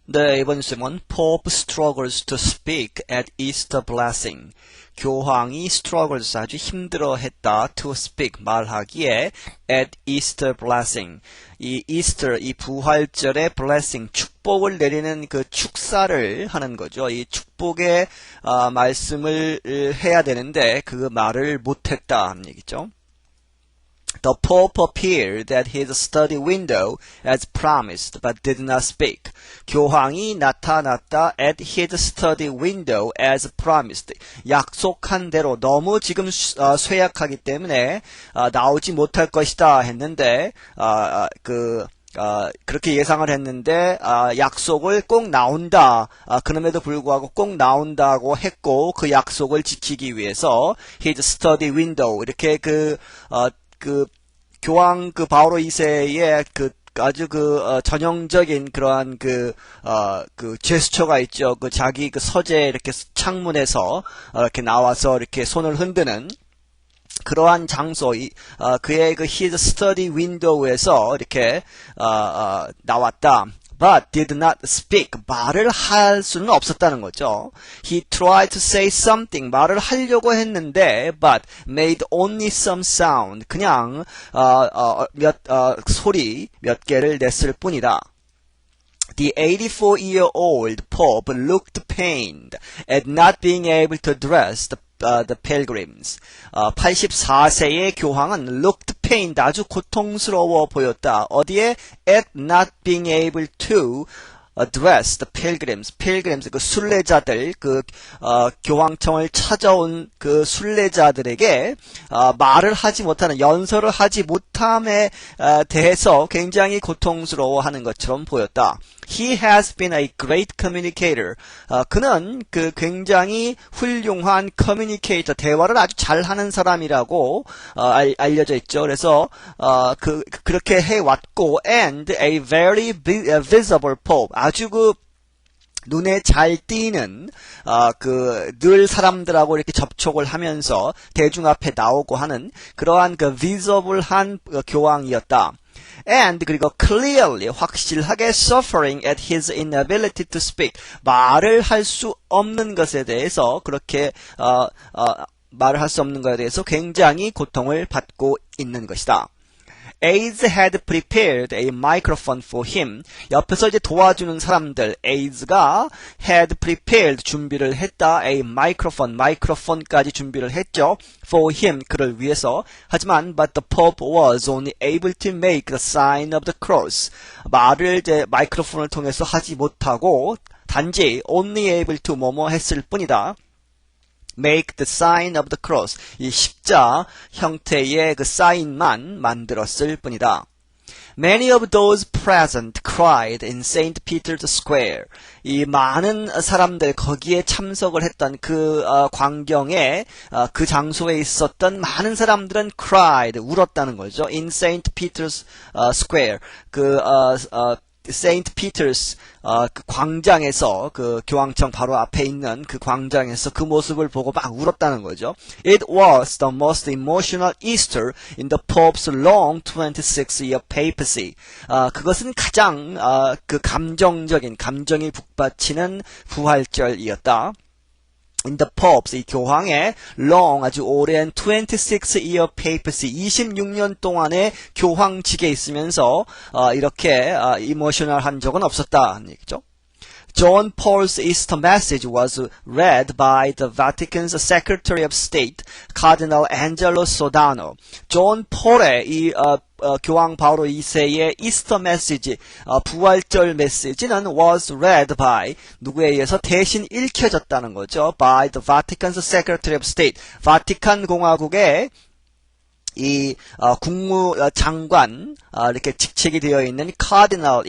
네, 이번 뉴스는 Pope struggles to speak at Easter blessing. 교황이 struggles 아주 힘들어했다 to speak 말하기에 at Easter blessing. 이 Easter 이 부활절의 blessing 축복을 내리는 그 축사를 하는 거죠. 이 축복의 말씀을 해야 되는데 그 말을 못했다 하는 얘기죠. The Pope appeared at his study window as promised, but did not speak. 교황이 나타났다 at his study window as promised. 약속한 대로 너무 지금 쇠약하기 때문에 나오지 못할 것이다 했는데 그렇게 예상을 했는데 약속을 꼭 나온다. 그럼에도 불구하고 꼭 나온다고 했고 그 약속을 지키기 위해서 his study window 이렇게 교황 바오로 2세의 아주 전형적인 그러한 제스처가 있죠. 자기 서재 이렇게 창문에서 이렇게 나와서 이렇게 손을 흔드는 그러한 장소, 그의 his study window에서 이렇게, 나왔다. But did not speak. 말을 할 수는 없었다는 거죠. He tried to say something. 말을 하려고 했는데, but made only some sound. 그냥, 소리 몇 개를 냈을 뿐이다. The 84-year-old Pope looked pained at not being able to address the pilgrims. 84세의 교황은 looked pained, 아주 고통스러워 보였다. 어디에? At not being able to address the pilgrims. pilgrims, 순례자들, 교황청을 찾아온 순례자들에게, 말을 하지 못하는, 연설을 하지 못함에 대해서 굉장히 고통스러워하는 것처럼 보였다. He has been a great communicator. 그는 굉장히 훌륭한 communicator, 대화를 아주 잘하는 사람이라고 알려져 있죠. 그래서 그렇게 해왔고, and a very visible pope. 아주 눈에 잘 띄는 늘 사람들하고 이렇게 접촉을 하면서 대중 앞에 나오고 하는 그러한 visible한 교황이었다. And 그리고 clearly 확실하게 suffering at his inability to speak. 말을 할 수 없는 것에 대해서 그렇게 말을 할 수 없는 것에 대해서 굉장히 고통을 받고 있는 것이다. Aides had prepared a microphone for him. 옆에서 이제 도와주는 사람들, aids가 had prepared, 준비를 했다. A microphone, 마이크로폰까지 준비를 했죠. For him, 그를 위해서. 하지만, but the Pope was only able to make the sign of the cross. 말을 이제 마이크로폰을 통해서 하지 못하고, 단지 only able to 뭐뭐 했을 뿐이다. make the sign of the cross. 이 십자 형태의 사인만 만들었을 뿐이다. Many of those present cried in St. Peter's Square. 이 많은 사람들 거기에 참석을 했던 광경에 그 장소에 있었던 많은 사람들은 cried, 울었다는 거죠. In St. Peter's Square. St. Peter's 광장에서 교황청 바로 앞에 있는 그 광장에서 그 모습을 보고 막 울었다는 거죠. It was the most emotional Easter in the Pope's long 26-year papacy. 그것은 가장 감정적인 감정이 북받치는 부활절이었다. In the Pope's, 이 교황의 long, 아주 오랜 26-year papacy, 26년 동안의 교황직에 있으면서 이렇게 이모셔널한 적은 없었다 하는 얘기죠. John Paul's Easter message was read by the Vatican's Secretary of State, Cardinal Angelo Sodano. 존 폴의 이 교황 바오로 2세의 이스터 메시지, 부활절 메시지는 was read by, 누구에 의해서 대신 읽혀졌다는 거죠. by the Vatican's Secretary of State, 바티칸 공화국의 이 국무장관 이렇게 직책이 되어 있는 카디널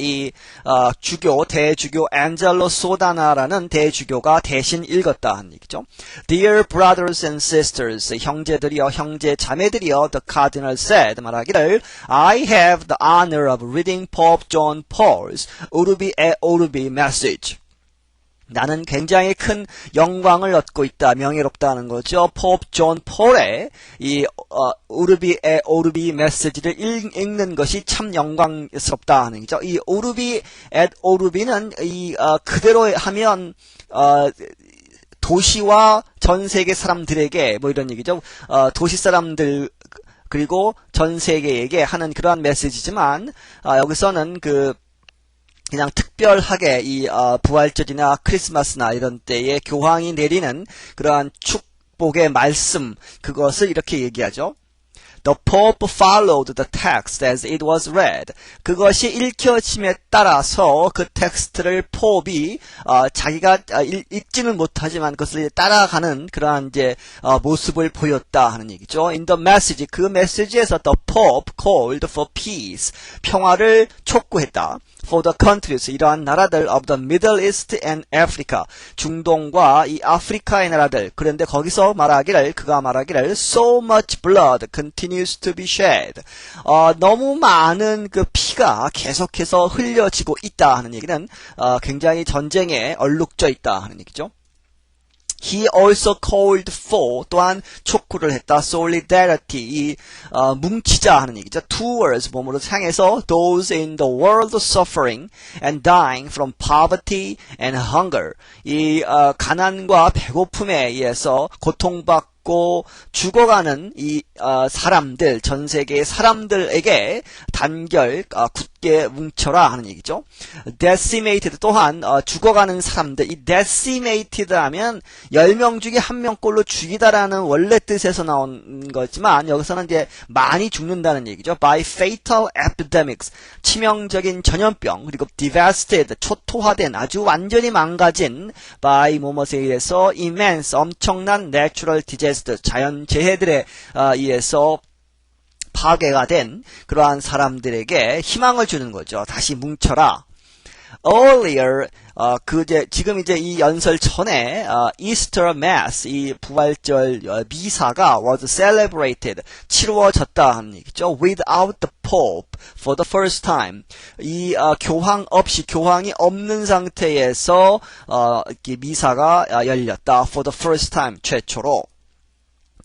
대주교 안젤로 소다나라는 대주교가 대신 읽었다 하는 얘기죠. Dear brothers and sisters, 형제들이여 형제 자매들이여, the cardinal said, 말하기를 I have the honor of reading Pope John Paul's Urbi et Orbi message. 나는 굉장히 큰 영광을 얻고 있다. 명예롭다는 거죠. 포프 존 폴의 이 오르비의 오르비 메시지를 읽는 것이 참 영광스럽다 하는 거죠. 이 오르비 앳 오르비는 이 그대로 하면 도시와 전 세계 사람들에게 뭐 이런 얘기죠. 도시 사람들 그리고 전 세계에게 하는 그러한 메시지지만 여기서는 그냥 특별하게 이 부활절이나 크리스마스나 이런 때에 교황이 내리는 그러한 축복의 말씀 그것을 이렇게 얘기하죠. The Pope followed the text as it was read. 그것이 읽혀짐에 따라서 그 텍스트를 포업이 자기가 읽지는 못하지만 그것을 따라가는 그러한 이제 모습을 보였다 하는 얘기죠. In the message, 그 메시지에서 the Pope called for peace, 평화를 촉구했다. For the countries, 이러한 나라들 of the Middle East and Africa, 중동과 이 아프리카의 나라들. 그런데 거기서 그가 말하기를 so much blood continues to be shed. 너무 많은 그 피가 계속해서 흘려지고 있다 하는 얘기는 굉장히 전쟁에 얼룩져 있다 하는 얘기죠. He also called for, 또한 촉구를 했다. solidarity, 이 뭉치자 하는 얘기죠. towards, 몸으로 향해서 those in the world suffering and dying from poverty and hunger. 이 가난과 배고픔에 의해서 고통받고 죽어가는 이 사람들, 전 세계의 사람들에게 단결 굳게 뭉쳐라 하는 얘기죠. decimated, 또한 죽어가는 사람들. 이 decimated 하면 10명 중에 1명꼴로 죽이다라는 원래 뜻에서 나온 거지만 여기서는 이제 많이 죽는다는 얘기죠. by fatal epidemics, 치명적인 전염병. 그리고 devastated, 초토화된, 아주 완전히 망가진 by 뭐뭐에 의해서 immense, 엄청난 natural disaster, 자연재해들에 의해서 파괴가 된 그러한 사람들에게 희망을 주는 거죠. 다시 뭉쳐라. Earlier, 지금 이제 이 연설 전에, Easter Mass, 이 부활절 미사가 was celebrated, 치루어졌다 하는 얘기죠. Without the Pope for the first time. 이 교황 없이, 교황이 없는 상태에서 미사가 열렸다. For the first time, 최초로.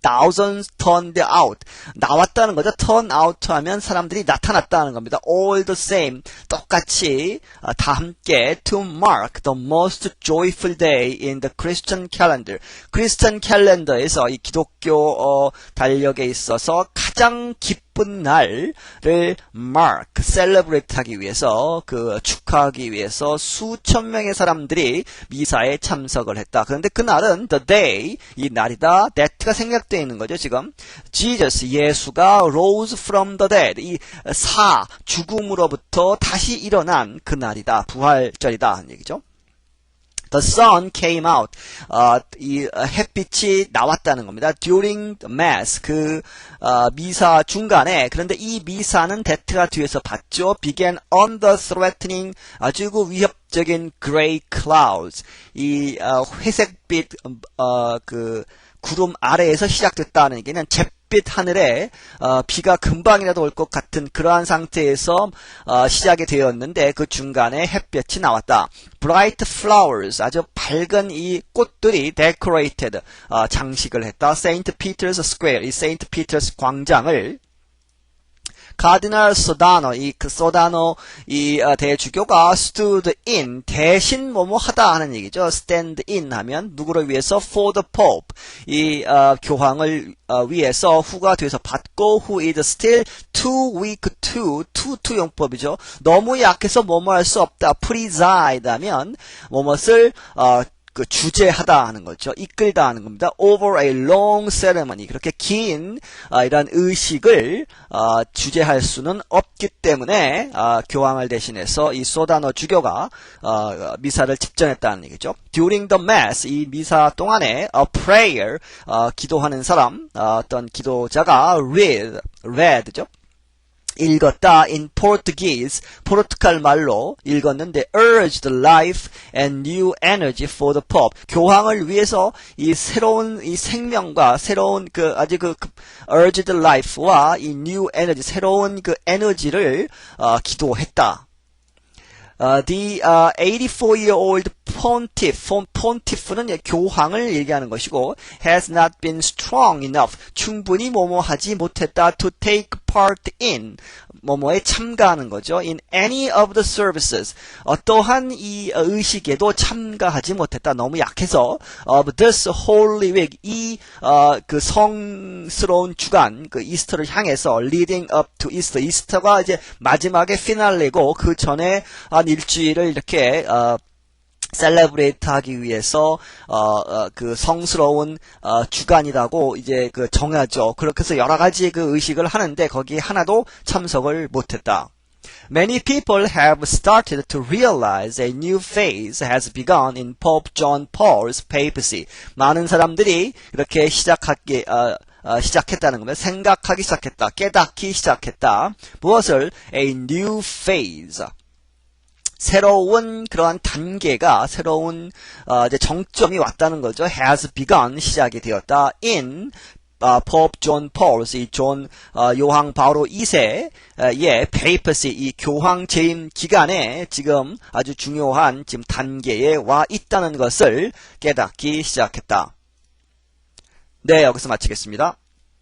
Thousands turned out. 나왔다는 거죠. turn out 하면 사람들이 나타났다는 겁니다. All the same. 똑같이 다 함께 to mark the most joyful day in the Christian calendar. 크리스천 캘린더에서 이 기독교 달력에 있어서 가장 기쁜 날을 mark, celebrate 하기 위해서, 축하하기 위해서 수천 명의 사람들이 미사에 참석을 했다. 그런데 그 날은 the day, 이 날이다. that가 생략되어 있는 거죠, 지금. Jesus, 예수가 rose from the dead, 이 죽음으로부터 다시 일어난 그 날이다. 부활절이다. 하는 얘기죠. The sun came out. 이 햇빛이 나왔다는 겁니다. During the mass. 미사 중간에. 그런데 이 미사는 that가 뒤에서 봤죠. Began on the threatening, 아주 위협적인 gray clouds. 이 회색빛 구름 아래에서 시작됐다는 얘기는 잿빛 하늘에 비가 금방이라도 올 것 같은 그러한 상태에서 시작이 되었는데 그 중간에 햇볕이 나왔다. Bright flowers, 아주 밝은 이 꽃들이 decorated, 장식을 했다. St. Peter's Square, 이 St. Peter's 광장을 카디널 소다노, 소다노 대주교가 stood in, 대신 뭐뭐 하다 하는 얘기죠. stand in 하면 누구를 위해서? for the pope, 교황을 위해서 who가 돼서 받고 who is still too weak to 용법이죠. 너무 약해서 뭐뭐 할 수 없다. preside 하면 뭐뭇을 주재하다 하는 거죠. 이끌다 하는 겁니다. Over a long ceremony. 그렇게 긴 이런 의식을 주재할 수는 없기 때문에 교황을 대신해서 이 소다노 주교가 미사를 집전했다는 얘기죠. During the mass, 이 미사 동안에 a prayer, 기도하는 사람, 어떤 기도자가 read죠. 읽었다. in Portuguese, 포르투갈 말로 읽었는데 urged life and new energy for the Pope. 교황을 위해서 이 새로운 이 생명과 새로운 urged life와 이 new energy, 새로운 에너지를 기도했다. The 84-year-old pontiff는 교황을 얘기하는 것이고 has not been strong enough 충분히 뭐뭐하지 못했다 to take part in 뭐뭐에 참가하는 거죠. in any of the services 어떠한 이 의식에도 참가하지 못했다. 너무 약해서 of this holy week 이 그 성스러운 주간 그 이스터를 향해서 leading up to Easter 이스터가 이제 마지막에 피날레고 그 전에 한 일주일을 이렇게 셀레브레이트 하기 위해서 그 성스러운 주간이라고 이제 그 정하죠. 그렇게 해서 여러 가지 그 의식을 하는데 거기에 하나도 참석을 못했다. Many people have started to realize a new phase has begun in Pope John Paul's papacy. 많은 사람들이 이렇게 시작했다는 겁니다. 생각하기 시작했다. 깨닫기 시작했다. 무엇을? A new phase. 새로운 그러한 단계가 새로운 이제 정점이 왔다는 거죠. has begun 시작이 되었다. in Pope John Paul's 이 존 요한 바오로 2세의 papacy 이 교황 재임 기간에 지금 아주 중요한 지금 단계에 와 있다는 것을 깨닫기 시작했다. 네, 여기서 마치겠습니다.